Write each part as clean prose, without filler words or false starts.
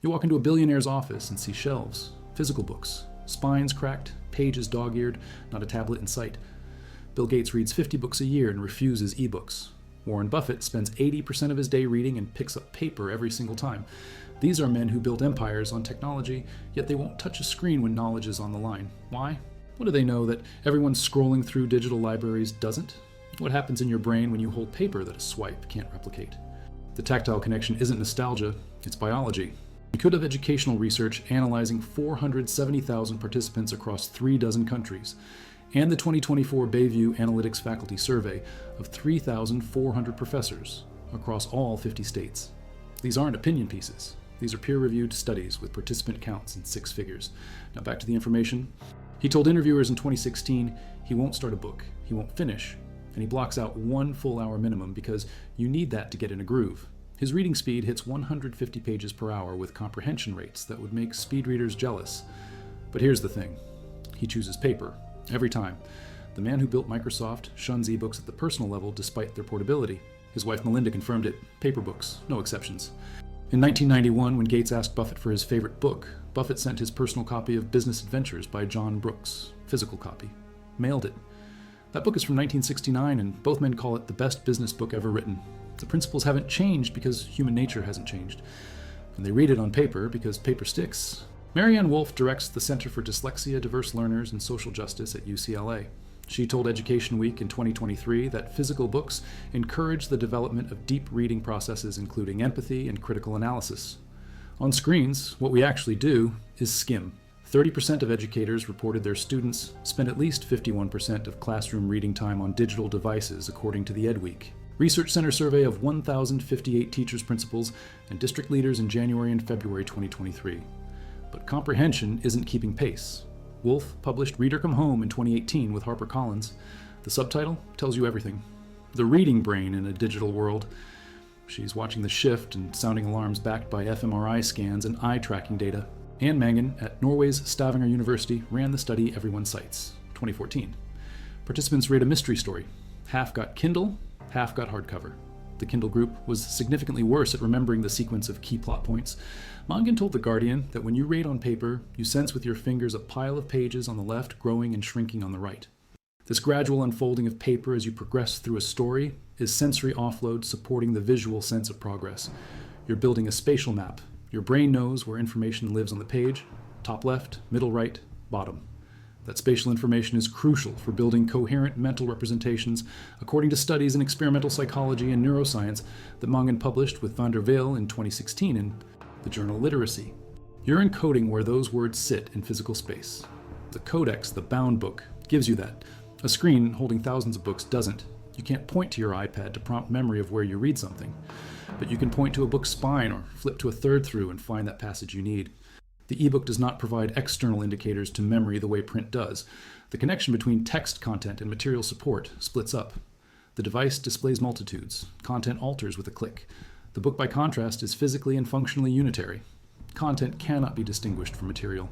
You walk into a billionaire's office and see shelves, physical books, spines cracked, pages dog-eared, not a tablet in sight. Bill Gates reads 50 books a year and refuses ebooks. Warren Buffett spends 80% of his day reading and picks up paper every single time. These are men who built empires on technology, yet they won't touch a screen when knowledge is on the line. Why? What do they know that everyone scrolling through digital libraries doesn't? What happens in your brain when you hold paper that a swipe can't replicate? The tactile connection isn't nostalgia, it's biology. We could have educational research analyzing 470,000 participants across 36 countries, and the 2024 Bayview Analytics Faculty Survey of 3,400 professors across all 50 states. These aren't opinion pieces. These are peer-reviewed studies with participant counts in 6 figures. Now back to the information. He told interviewers in 2016 he won't start a book, he won't finish, and he blocks out 1 full hour minimum because you need that to get in a groove. His reading speed hits 150 pages per hour with comprehension rates that would make speed readers jealous. But here's the thing. He chooses paper. Every time. The man who built Microsoft shuns ebooks at the personal level despite their portability. His wife Melinda confirmed it. Paper books, no exceptions. In 1991, when Gates asked Buffett for his favorite book, Buffett sent his personal copy of Business Adventures by John Brooks, physical copy. Mailed it. That book is from 1969, and both men call it the best business book ever written. The principles haven't changed because human nature hasn't changed. And they read it on paper because paper sticks. Marianne Wolf directs the Center for Dyslexia, Diverse Learners, and Social Justice at UCLA. She told Education Week in 2023 that physical books encourage the development of deep reading processes including empathy and critical analysis. On screens, what we actually do is skim. 30% of educators reported their students spend at least 51% of classroom reading time on digital devices, according to the Ed Week. Research Center survey of 1,058 teachers, principals, and district leaders in January and February 2023. But comprehension isn't keeping pace. Wolf published Reader Come Home in 2018 with HarperCollins. The subtitle tells you everything. The reading brain in a digital world. She's watching the shift and sounding alarms backed by fMRI scans and eye tracking data. Anne Mangan at Norway's Stavanger University ran the study Everyone Cites, 2014. Participants read a mystery story. Half got Kindle, half got hardcover. The Kindle group was significantly worse at remembering the sequence of key plot points. Mangan told The Guardian that when you read on paper, you sense with your fingers a pile of pages on the left growing and shrinking on the right. This gradual unfolding of paper as you progress through a story is sensory offload supporting the visual sense of progress. You're building a spatial map. Your brain knows where information lives on the page, top left, middle right, bottom. That spatial information is crucial for building coherent mental representations, according to studies in experimental psychology and neuroscience that Mangan published with van der Velde in 2016 in the journal Literacy. You're encoding where those words sit in physical space. The codex, the bound book, gives you that. A screen holding thousands of books doesn't. You can't point to your iPad to prompt memory of where you read something, but you can point to a book's spine or flip to a third through and find that passage you need. The ebook does not provide external indicators to memory the way print does. The connection between text content and material support splits up. The device displays multitudes. Content alters with a click. The book, by contrast, is physically and functionally unitary. Content cannot be distinguished from material.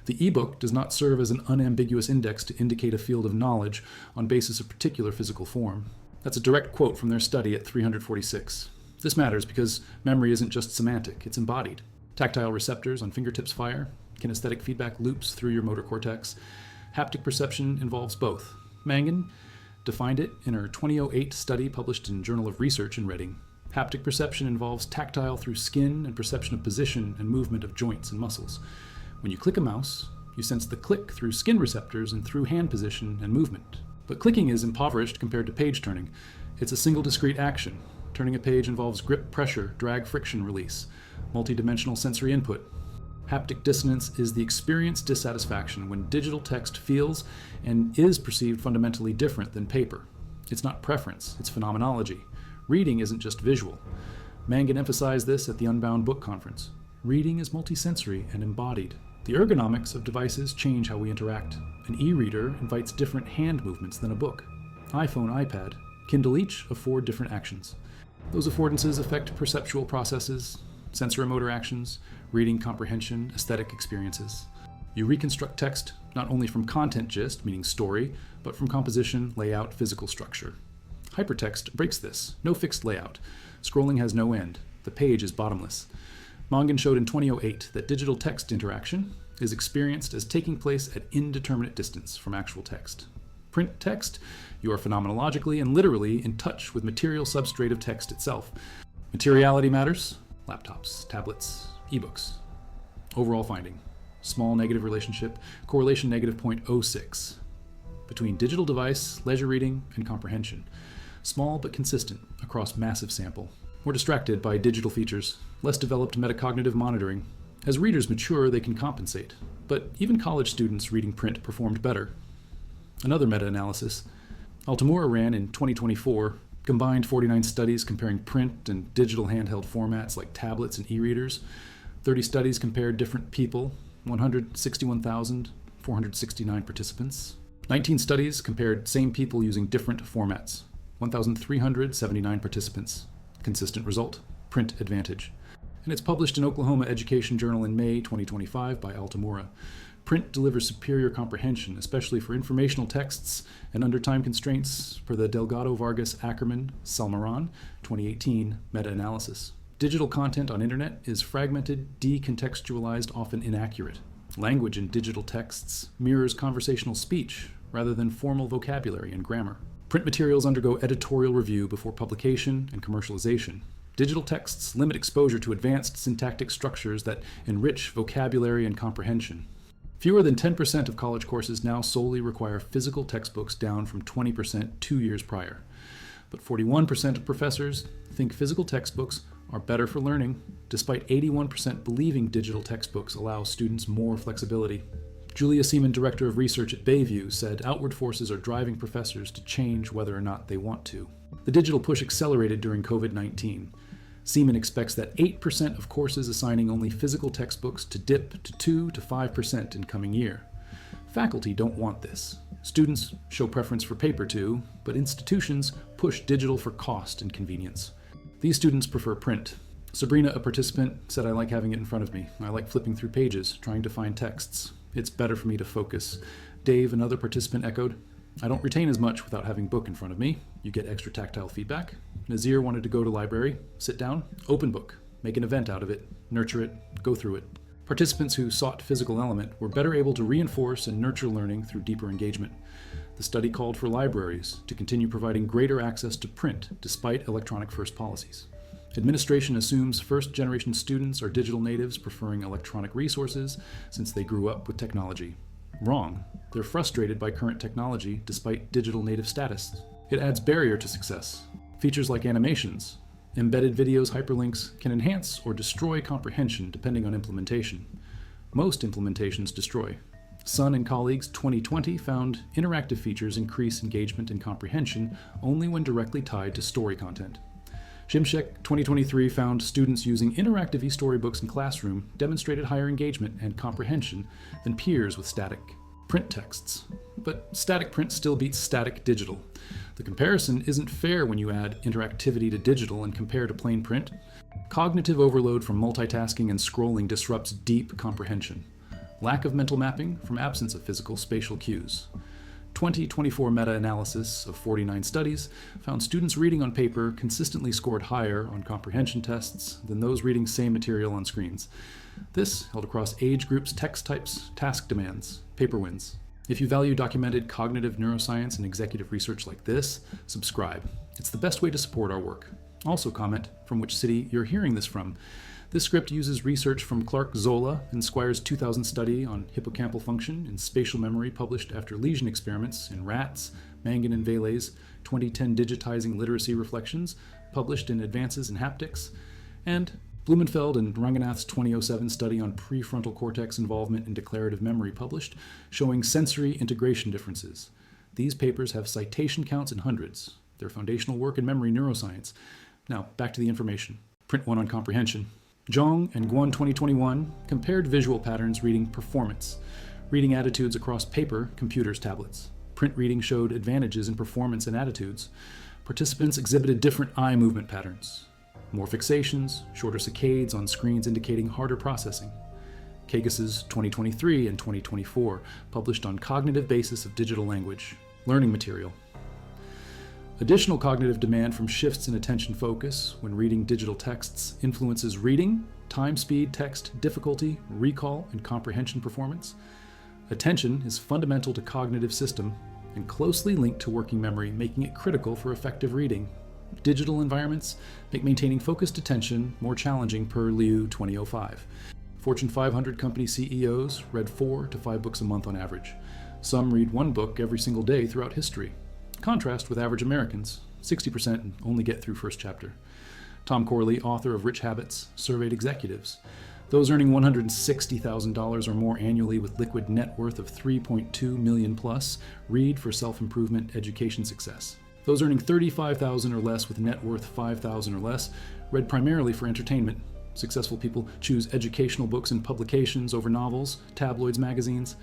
The ebook does not serve as an unambiguous index to indicate a field of knowledge on basis of particular physical form. That's a direct quote from their study at 346. This matters because memory isn't just semantic, it's embodied. Tactile receptors on fingertips fire, kinesthetic feedback loops through your motor cortex. Haptic perception involves both. Mangan defined it in her 2008 study published in Journal of Research in Reading. Haptic perception involves tactile through skin and perception of position and movement of joints and muscles. When you click a mouse, you sense the click through skin receptors and through hand position and movement. But clicking is impoverished compared to page turning. It's a single discrete action. Turning a page involves grip pressure, drag friction release, multidimensional sensory input. Haptic dissonance is the experienced dissatisfaction when digital text feels and is perceived fundamentally different than paper. It's not preference, it's phenomenology. Reading isn't just visual. Mangan emphasized this at the Unbound Book Conference. Reading is multisensory and embodied. The ergonomics of devices change how we interact. An e-reader invites different hand movements than a book. iPhone, iPad, Kindle each afford different actions. Those affordances affect perceptual processes, sensorimotor actions, reading comprehension, aesthetic experiences. You reconstruct text not only from content gist, meaning story, but from composition, layout, physical structure. Hypertext breaks this. No fixed layout. Scrolling has no end. The page is bottomless. Mongan showed in 2008 that digital text interaction is experienced as taking place at indeterminate distance from actual text. Print text, you are phenomenologically and literally in touch with material substrate of text itself. Materiality matters, laptops, tablets, ebooks. Overall finding, small negative relationship, correlation negative 0.06. Between digital device, leisure reading, and comprehension. Small but consistent across massive sample. More distracted by digital features, less developed metacognitive monitoring. As readers mature, they can compensate, but even college students reading print performed better. Another meta-analysis, Altamura ran in 2024, combined 49 studies comparing print and digital handheld formats like tablets and e-readers. 30 studies compared different people, 161,469 participants. 19 studies compared same people using different formats, 1,379 participants. Consistent result, print advantage. And it's published in Oklahoma Education Journal in May 2025 by Altamura. Print delivers superior comprehension, especially for informational texts and under time constraints per the Delgado-Vargas-Ackerman-Salmaran 2018 meta-analysis. Digital content on internet is fragmented, decontextualized, often inaccurate. Language in digital texts mirrors conversational speech rather than formal vocabulary and grammar. Print materials undergo editorial review before publication and commercialization. Digital texts limit exposure to advanced syntactic structures that enrich vocabulary and comprehension. Fewer than 10% of college courses now solely require physical textbooks, down from 20% 2 years prior. But 41% of professors think physical textbooks are better for learning, despite 81% believing digital textbooks allow students more flexibility. Julia Seaman, director of research at Bayview, said outward forces are driving professors to change whether or not they want to. The digital push accelerated during COVID-19. Seaman expects that 8% of courses assigning only physical textbooks to dip to 2 to 5% in coming year. Faculty don't want this. Students show preference for paper too, but institutions push digital for cost and convenience. These students prefer print. Sabrina, a participant, said, "I like having it in front of me. I like flipping through pages, trying to find texts. It's better for me to focus." Dave, another participant, echoed, "I don't retain as much without having book in front of me. You get extra tactile feedback." Nazir wanted to go to library, sit down, open book, make an event out of it, nurture it, go through it. Participants who sought physical element were better able to reinforce and nurture learning through deeper engagement. The study called for libraries to continue providing greater access to print despite electronic first policies. Administration assumes first-generation students are digital natives preferring electronic resources since they grew up with technology. Wrong. They're frustrated by current technology despite digital native status. It adds barrier to success. Features like animations, embedded videos, hyperlinks can enhance or destroy comprehension depending on implementation. Most implementations destroy. Sun and colleagues 2020 found interactive features increase engagement and comprehension only when directly tied to story content. Shimshek 2023 found students using interactive e-storybooks in classroom demonstrated higher engagement and comprehension than peers with static print texts. But static print still beats static digital. The comparison isn't fair when you add interactivity to digital and compare to plain print. Cognitive overload from multitasking and scrolling disrupts deep comprehension. Lack of mental mapping from absence of physical spatial cues. 2024 meta-analysis of 49 studies found students reading on paper consistently scored higher on comprehension tests than those reading same material on screens. This held across age groups, text types, task demands, paper wins. If you value documented cognitive neuroscience and executive research like this, subscribe. It's the best way to support our work. Also comment from which city you're hearing this from. This script uses research from Clark Zola and Squire's 2000 study on hippocampal function and spatial memory published after lesion experiments in rats, Mangan and Vele's 2010 digitizing literacy reflections published in Advances in Haptics, and Blumenfeld and Ranganath's 2007 study on prefrontal cortex involvement in declarative memory published, showing sensory integration differences. These papers have citation counts in hundreds. They're foundational work in memory neuroscience. Now, back to the information. Print 1 on comprehension. Zhang and Guan 2021 compared visual patterns reading performance, reading attitudes across paper, computers, tablets. Print reading showed advantages in performance and attitudes. Participants exhibited different eye movement patterns. More fixations, shorter saccades on screens indicating harder processing. Kagas's 2023 and 2024 published on cognitive basis of digital language, learning material. Additional cognitive demand from shifts in attention focus when reading digital texts influences reading, time, speed, text, difficulty, recall, and comprehension performance. Attention is fundamental to cognitive system and closely linked to working memory, making it critical for effective reading. Digital environments make maintaining focused attention more challenging per Liu 2005. Fortune 500 company CEOs read 4 to 5 books a month on average. Some read 1 book every single day throughout history. Contrast with average Americans, 60% only get through first chapter. Tom Corley, author of Rich Habits, surveyed executives. Those earning $160,000 or more annually with liquid net worth of $3.2 million plus read for self-improvement education success. Those earning $35,000 or less with net worth $5,000 or less read primarily for entertainment. Successful people choose educational books and publications over novels, tabloids, magazines.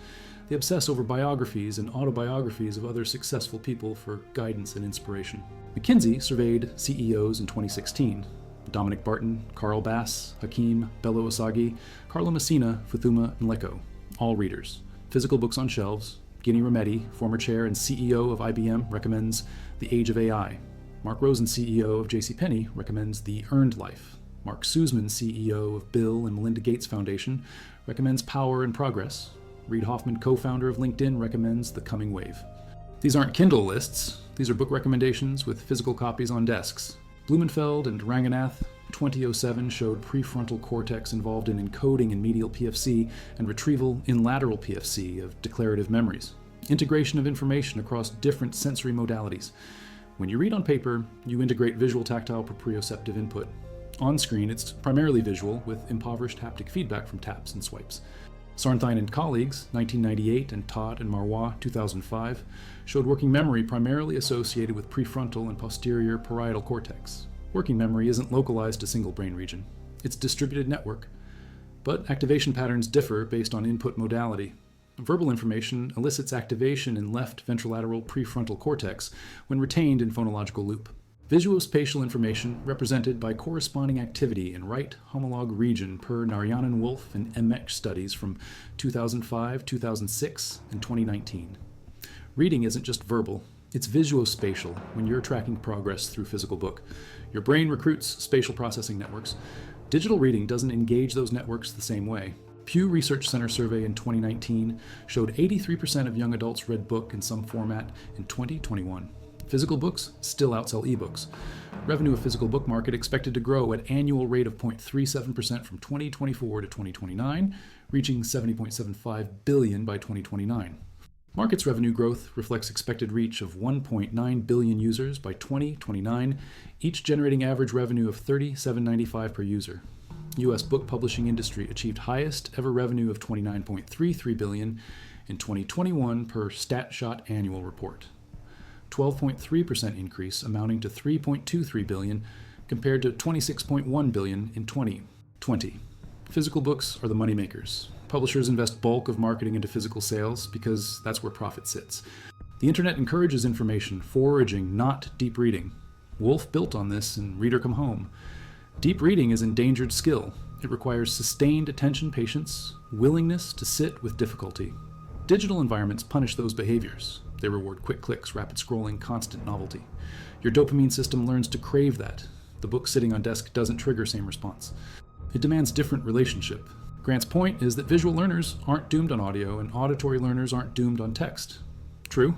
They obsess over biographies and autobiographies of other successful people for guidance and inspiration. McKinsey surveyed CEOs in 2016. Dominic Barton, Carl Bass, Hakeem, Bello Osagi, Carla Messina, Futhuma, and Leko, all readers. Physical books on shelves. Ginny Rometty, former chair and CEO of IBM, recommends The Age of AI. Mark Rosen, CEO of JCPenney, recommends The Earned Life. Mark Sussman, CEO of Bill and Melinda Gates Foundation, recommends Power and Progress. Reid Hoffman, co-founder of LinkedIn, recommends The Coming Wave. These aren't Kindle lists. These are book recommendations with physical copies on desks. Blumenfeld and Ranganath 2007 showed prefrontal cortex involved in encoding in medial PFC and retrieval in lateral PFC of declarative memories. Integration of information across different sensory modalities. When you read on paper, you integrate visual, tactile, proprioceptive input. On screen, it's primarily visual with impoverished haptic feedback from taps and swipes. Sarnthine and colleagues, 1998, and Todd and Marwa, 2005, showed working memory primarily associated with prefrontal and posterior parietal cortex. Working memory isn't localized to single brain region. It's distributed network. But activation patterns differ based on input modality. Verbal information elicits activation in left ventrolateral prefrontal cortex when retained in phonological loop. Visuospatial information represented by corresponding activity in right homolog region per Narayanan Wolf and Emech studies from 2005, 2006, and 2019. Reading isn't just verbal, it's visuospatial when you're tracking progress through physical book. Your brain recruits spatial processing networks. Digital reading doesn't engage those networks the same way. Pew Research Center survey in 2019 showed 83% of young adults read book in some format in 2021. Physical books still outsell ebooks. Revenue of physical book market expected to grow at annual rate of 0.37% from 2024 to 2029, reaching $70.75 billion by 2029. Market's revenue growth reflects expected reach of 1.9 billion users by 2029, each generating average revenue of $37.95 per user. U.S. book publishing industry achieved highest ever revenue of $29.33 billion in 2021 per StatShot annual report. 12.3% increase, amounting to $3.23 billion, compared to $26.1 billion in 2020. Physical books are the moneymakers. Publishers invest bulk of marketing into physical sales because that's where profit sits. The internet encourages information, foraging, not deep reading. Wolf built on this in Reader Come Home. Deep reading is endangered skill. It requires sustained attention, patience, willingness to sit with difficulty. Digital environments punish those behaviors. They reward quick clicks, rapid scrolling, constant novelty. Your dopamine system learns to crave that. The book sitting on desk doesn't trigger same response. It demands different relationship. Grant's point is that visual learners aren't doomed on audio and auditory learners aren't doomed on text. True,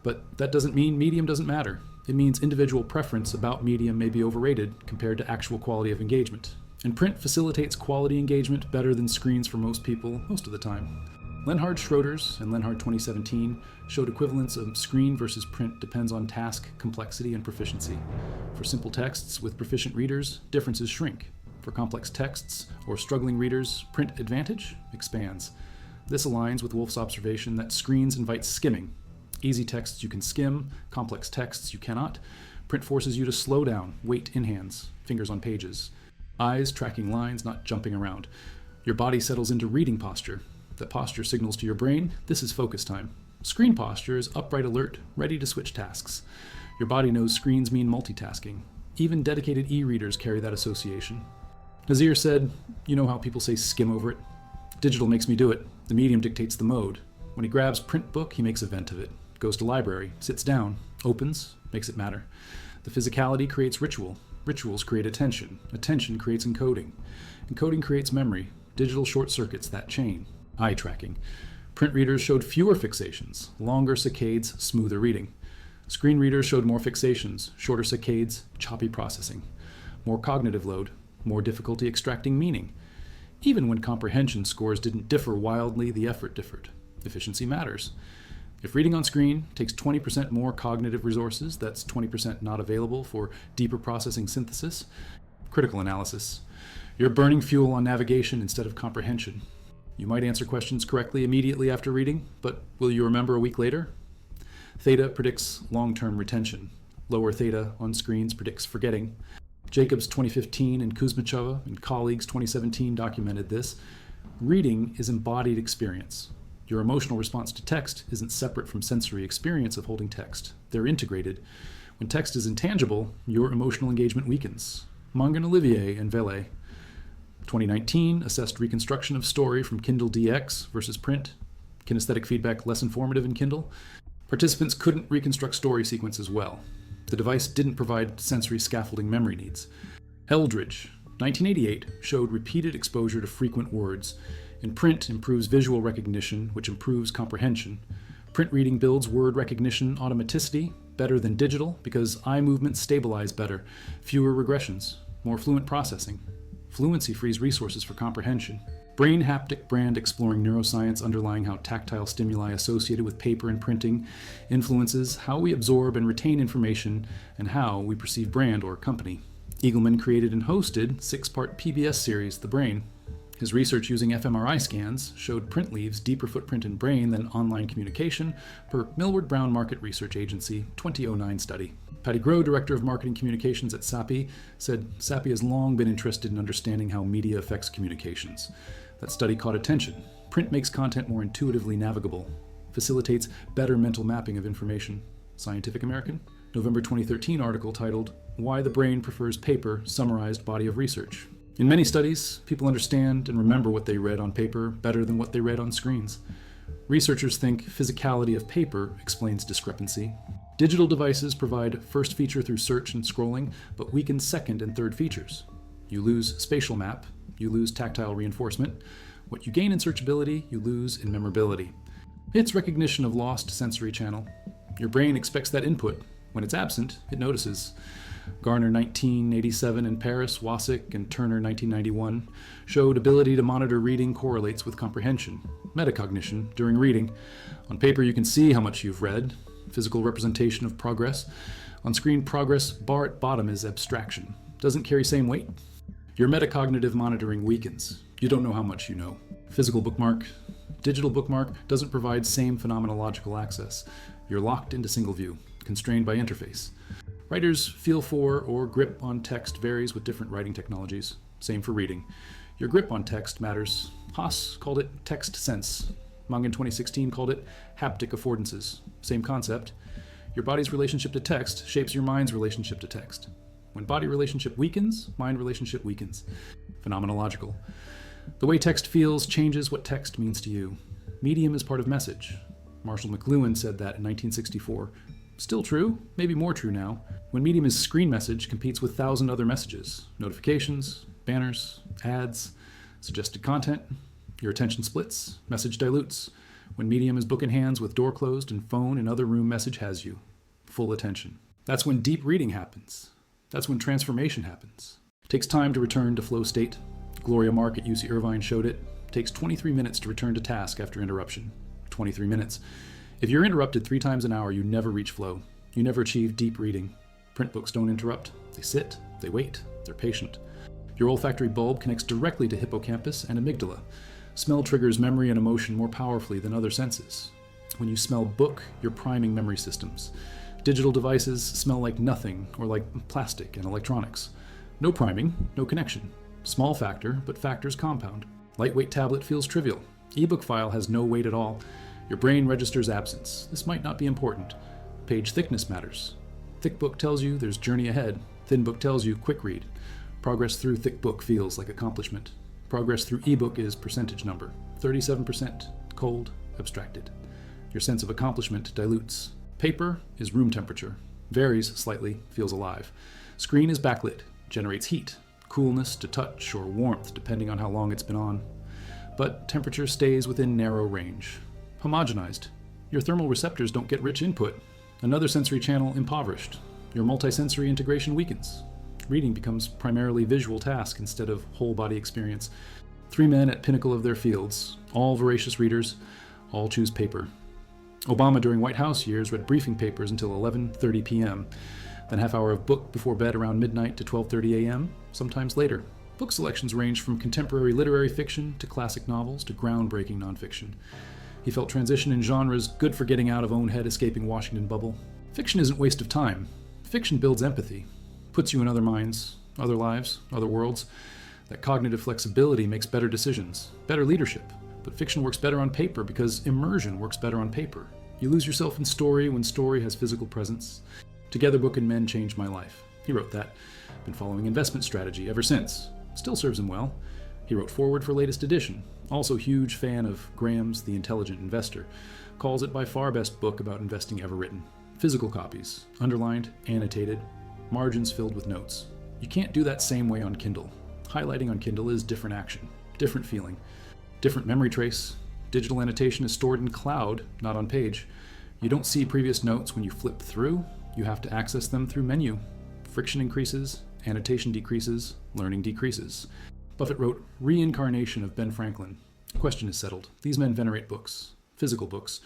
but that doesn't mean medium doesn't matter. It means individual preference about medium may be overrated compared to actual quality of engagement. And print facilitates quality engagement better than screens for most people most of the time. Lenhard Schroeder's and Lenhard 2017 showed equivalence of screen versus print depends on task, complexity, and proficiency. For simple texts with proficient readers, differences shrink. For complex texts or struggling readers, print advantage expands. This aligns with Wolf's observation that screens invite skimming. Easy texts you can skim, complex texts you cannot. Print forces you to slow down, weight in hands, fingers on pages. Eyes tracking lines, not jumping around. Your body settles into reading posture. That posture signals to your brain, this is focus time. Screen posture is upright alert, ready to switch tasks. Your body knows screens mean multitasking. Even dedicated e-readers carry that association. Nazir said, you know how people say skim over it? Digital makes me do it. The medium dictates the mode. When he grabs print book, he makes a vent of it. Goes to library, sits down, opens, makes it matter. The physicality creates ritual. Rituals create attention. Attention creates encoding. Encoding creates memory. Digital short circuits that chain. Eye tracking. Print readers showed fewer fixations, longer saccades, smoother reading. Screen readers showed more fixations, shorter saccades, choppy processing. More cognitive load, more difficulty extracting meaning. Even when comprehension scores didn't differ wildly, the effort differed. Efficiency matters. If reading on screen takes 20% more cognitive resources, that's 20% not available for deeper processing synthesis. Critical analysis. You're burning fuel on navigation instead of comprehension. You might answer questions correctly immediately after reading, but will you remember a week later? Theta predicts long-term retention. Lower theta on screens predicts forgetting. Jacobs 2015 and Kuzmichova and colleagues 2017 documented this. Reading is embodied experience. Your emotional response to text isn't separate from sensory experience of holding text. They're integrated. When text is intangible, your emotional engagement weakens. Mongan Olivier and Vele. 2019 assessed reconstruction of story from Kindle DX versus print. Kinesthetic feedback less informative in Kindle. Participants couldn't reconstruct story sequences well. The device didn't provide sensory scaffolding memory needs. Eldridge, 1988, showed repeated exposure to frequent words. In print, improves visual recognition, which improves comprehension. Print reading builds word recognition automaticity, better than digital, because eye movements stabilize better, fewer regressions, more fluent processing. Fluency frees resources for comprehension. Brain Haptic Brand exploring neuroscience underlying how tactile stimuli associated with paper and printing influences how we absorb and retain information and how we perceive brand or company. Eagleman created and hosted 6-part PBS series, The Brain. His research using fMRI scans showed print leaves deeper footprint in brain than online communication per Millward Brown Market Research Agency 2009 study. Patty Groh, Director of Marketing Communications at SAPI, said SAPI has long been interested in understanding how media affects communications. That study caught attention. Print makes content more intuitively navigable, facilitates better mental mapping of information. Scientific American, November 2013 article titled, Why the Brain Prefers Paper, Summarized Body of Research. In many studies, people understand and remember what they read on paper better than what they read on screens. Researchers think physicality of paper explains discrepancy. Digital devices provide first feature through search and scrolling, but weaken second and third features. You lose spatial map, you lose tactile reinforcement. What you gain in searchability, you lose in memorability. It's recognition of lost sensory channel. Your brain expects that input. When it's absent, it notices. Garner 1987 in Paris, Wasik, and Turner 1991 showed ability to monitor reading correlates with comprehension, metacognition during reading. On paper you can see how much you've read, physical representation of progress. On screen progress bar at bottom is abstraction. Doesn't carry same weight. Your metacognitive monitoring weakens. You don't know how much you know. Physical bookmark. Digital bookmark doesn't provide same phenomenological access. You're locked into single view, constrained by interface. Writers' feel for or grip on text varies with different writing technologies. Same for reading. Your grip on text matters. Haas called it text sense. Mongan 2016 called it haptic affordances. Same concept. Your body's relationship to text shapes your mind's relationship to text. When body relationship weakens, mind relationship weakens. Phenomenological. The way text feels changes what text means to you. Medium is part of message. Marshall McLuhan said that in 1964. Still true, maybe more true now. When medium is screen message competes with 1,000 other messages. Notifications, banners, ads, suggested content. Your attention splits, message dilutes. When medium is book in hands with door closed and phone and other room message has you. Full attention. That's when deep reading happens. That's when transformation happens. It takes time to return to flow state. Gloria Mark at UC Irvine showed it. It takes 23 minutes to return to task after interruption. 23 minutes. If you're interrupted 3 times an hour, you never reach flow. You never achieve deep reading. Print books don't interrupt. They sit, they wait, they're patient. Your olfactory bulb connects directly to hippocampus and amygdala. Smell triggers memory and emotion more powerfully than other senses. When you smell book, you're priming memory systems. Digital devices smell like nothing or like plastic and electronics. No priming, no connection. Small factor, but factors compound. Lightweight tablet feels trivial. Ebook file has no weight at all. Your brain registers absence. This might not be important. Page thickness matters. Thick book tells you there's journey ahead. Thin book tells you quick read. Progress through thick book feels like accomplishment. Progress through ebook is percentage number. 37%, cold, abstracted. Your sense of accomplishment dilutes. Paper is room temperature. Varies slightly, feels alive. Screen is backlit, generates heat, coolness to touch or warmth depending on how long it's been on. But temperature stays within narrow range. Homogenized. Your thermal receptors don't get rich input. Another sensory channel impoverished. Your multisensory integration weakens. Reading becomes primarily visual task instead of whole body experience. 3 men at pinnacle of their fields, all voracious readers, all choose paper. Obama during White House years read briefing papers until 11:30 p.m., then half hour of book before bed around midnight to 12:30 a.m., sometimes later. Book selections range from contemporary literary fiction to classic novels to groundbreaking nonfiction. He felt transition in genres good for getting out of own head escaping Washington bubble. Fiction isn't waste of time. Fiction builds empathy, puts you in other minds, other lives, other worlds. That cognitive flexibility makes better decisions, better leadership. But fiction works better on paper because immersion works better on paper. You lose yourself in story when story has physical presence. Together, Book and Men changed my life. He wrote that. Been following investment strategy ever since. Still serves him well. He wrote foreword for latest edition. Also huge fan of Graham's The Intelligent Investor. Calls it by far best book about investing ever written. Physical copies, underlined, annotated, margins filled with notes. You can't do that same way on Kindle. Highlighting on Kindle is different action, different feeling, different memory trace. Digital annotation is stored in cloud, not on page. You don't see previous notes when you flip through. You have to access them through menu. Friction increases, annotation decreases, learning decreases. Buffett wrote Reincarnation of Ben Franklin. Question is settled. These men venerate books, physical books.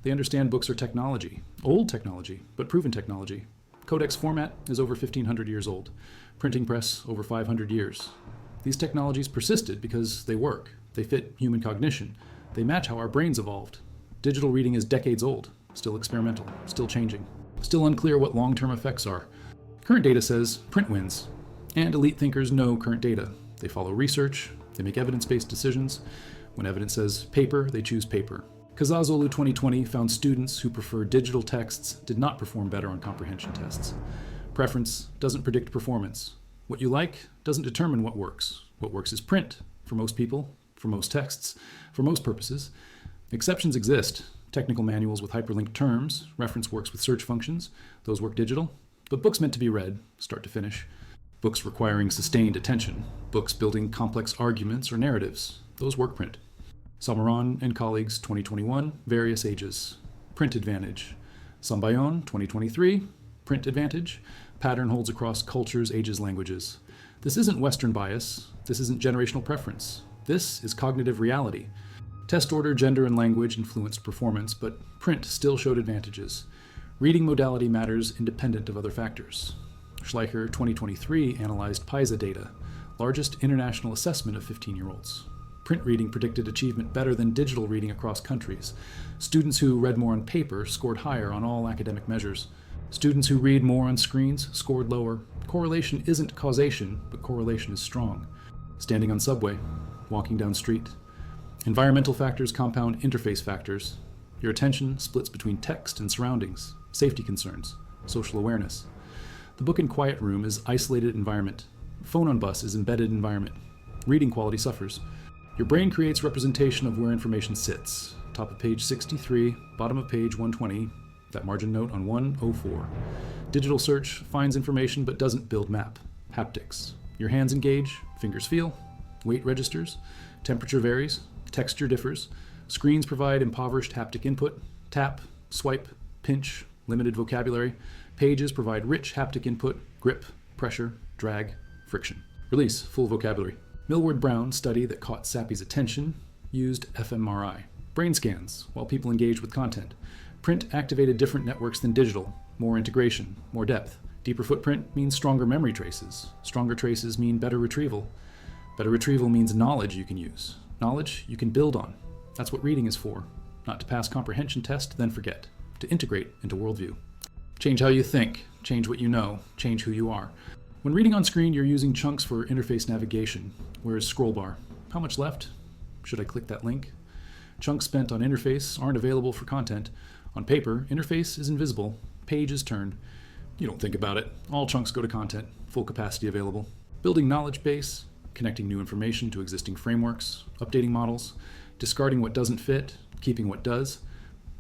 They understand books are technology, old technology, but proven technology. Codex format is over 1,500 years old. Printing press over 500 years. These technologies persisted because they work. They fit human cognition. They match how our brains evolved. Digital reading is decades old, still experimental, still changing, still unclear what long-term effects are. Current data says print wins, and elite thinkers know current data. They follow research, they make evidence-based decisions. When evidence says paper, they choose paper. Kazazolu 2020 found students who prefer digital texts did not perform better on comprehension tests. Preference doesn't predict performance. What you like doesn't determine what works. What works is print, for most people, for most texts, for most purposes. Exceptions exist. Technical manuals with hyperlinked terms, reference works with search functions, those work digital. But books meant to be read, start to finish. Books requiring sustained attention. Books building complex arguments or narratives, those work print. Samaran and colleagues 2021, various ages. Print advantage. Sambayon 2023, print advantage. Pattern holds across cultures, ages, languages. This isn't Western bias. This isn't generational preference. This is cognitive reality. Test order, gender, and language influenced performance, but print still showed advantages. Reading modality matters independent of other factors. Schleicher 2023 analyzed PISA data, largest international assessment of 15-year-olds. Print reading predicted achievement better than digital reading across countries. Students who read more on paper scored higher on all academic measures. Students who read more on screens scored lower. Correlation isn't causation, but correlation is strong. Standing on subway, walking down street. Environmental factors compound interface factors. Your attention splits between text and surroundings, safety concerns, social awareness. The book in quiet room is isolated environment. Phone on bus is embedded environment. Reading quality suffers. Your brain creates representation of where information sits. Top of page 63, bottom of page 120, that margin note on 104. Digital search finds information but doesn't build map. Haptics. Your hands engage, fingers feel, weight registers, temperature varies, texture differs. Screens provide impoverished haptic input. Tap, swipe, pinch, limited vocabulary. Pages provide rich haptic input, grip, pressure, drag, friction. Release, full vocabulary. Millward Brown study that caught Sappy's attention used fMRI. Brain scans while people engaged with content. Print activated different networks than digital. More integration, more depth. Deeper footprint means stronger memory traces. Stronger traces mean better retrieval. Better retrieval means knowledge you can use. Knowledge you can build on. That's what reading is for. Not to pass comprehension test, then forget. To integrate into worldview. Change how you think. Change what you know. Change who you are. When reading on screen, you're using chunks for interface navigation. Whereas scroll bar. How much left? Should I click that link? Chunks spent on interface aren't available for content. On paper, interface is invisible. Page is turned. You don't think about it. All chunks go to content. Full capacity available. Building knowledge base. Connecting new information to existing frameworks. Updating models. Discarding what doesn't fit. Keeping what does.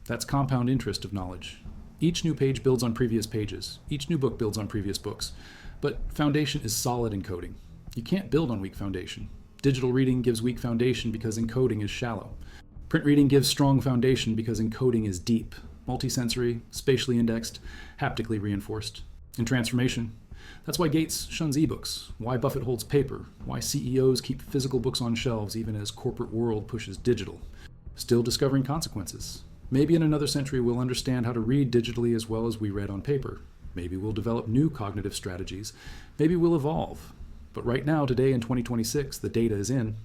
That's compound interest of knowledge. Each new page builds on previous pages. Each new book builds on previous books. But foundation is solid encoding. You can't build on weak foundation. Digital reading gives weak foundation because encoding is shallow. Print reading gives strong foundation because encoding is deep, multisensory, spatially indexed, haptically reinforced. In transformation, that's why Gates shuns ebooks, why Buffett holds paper, why CEOs keep physical books on shelves even as corporate world pushes digital. Still discovering consequences. Maybe in another century we'll understand how to read digitally as well as we read on paper. Maybe we'll develop new cognitive strategies. Maybe we'll evolve. But right now, today in 2026, the data is in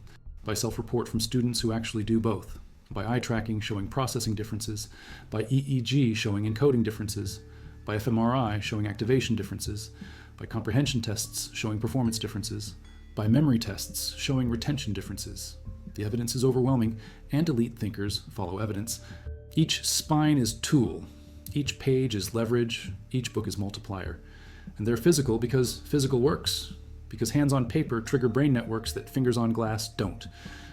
by self-report from students who actually do both, by eye tracking showing processing differences, by EEG showing encoding differences, by fMRI showing activation differences, by comprehension tests showing performance differences, by memory tests showing retention differences. The evidence is overwhelming, and elite thinkers follow evidence. Each spine is tool, each page is leverage, each book is multiplier. And they're physical because physical works, because hands on paper trigger brain networks that fingers on glass don't,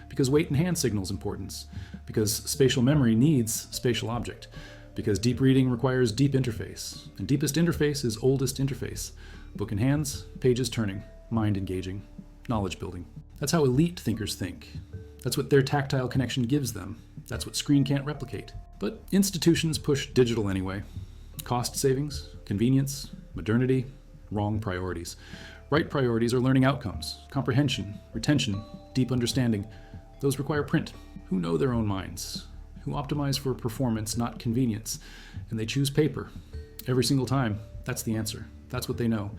because weight and hand signals importance, because spatial memory needs spatial object, because deep reading requires deep interface, and deepest interface is oldest interface. Book in hands, pages turning, mind engaging, knowledge building. That's how elite thinkers think. That's what their tactile connection gives them. That's what screen can't replicate. But institutions push digital anyway. Cost savings, convenience, modernity, wrong priorities. Right priorities are learning outcomes, comprehension, retention, deep understanding. Those require print, who know their own minds, who optimize for performance, not convenience, and they choose paper. Every single time, that's the answer. That's what they know.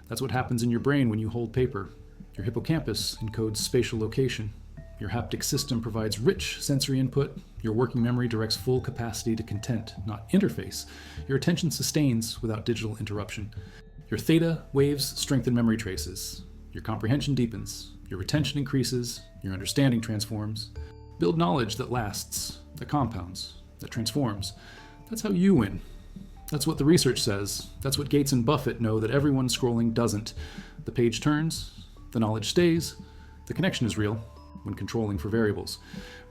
That's what happens in your brain when you hold paper. Your hippocampus encodes spatial location. Your haptic system provides rich sensory input. Your working memory directs full capacity to content, not interface. Your attention sustains without digital interruption. Your theta waves strengthen memory traces. Your comprehension deepens. Your retention increases. Your understanding transforms. Build knowledge that lasts, that compounds, that transforms. That's how you win. That's what the research says. That's what Gates and Buffett know that everyone scrolling doesn't. The page turns, the knowledge stays, the connection is real when controlling for variables.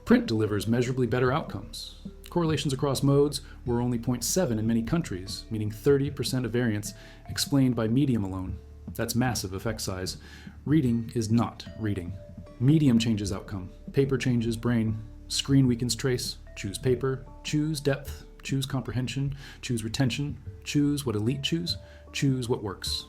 Print delivers measurably better outcomes. Correlations across modes were only 0.7 in many countries, meaning 30% of variance explained by medium alone. That's massive effect size. Reading is not reading. Medium changes outcome. Paper changes brain. Screen weakens trace. Choose paper. Choose depth. Choose comprehension. Choose retention. Choose what elite choose. Choose what works.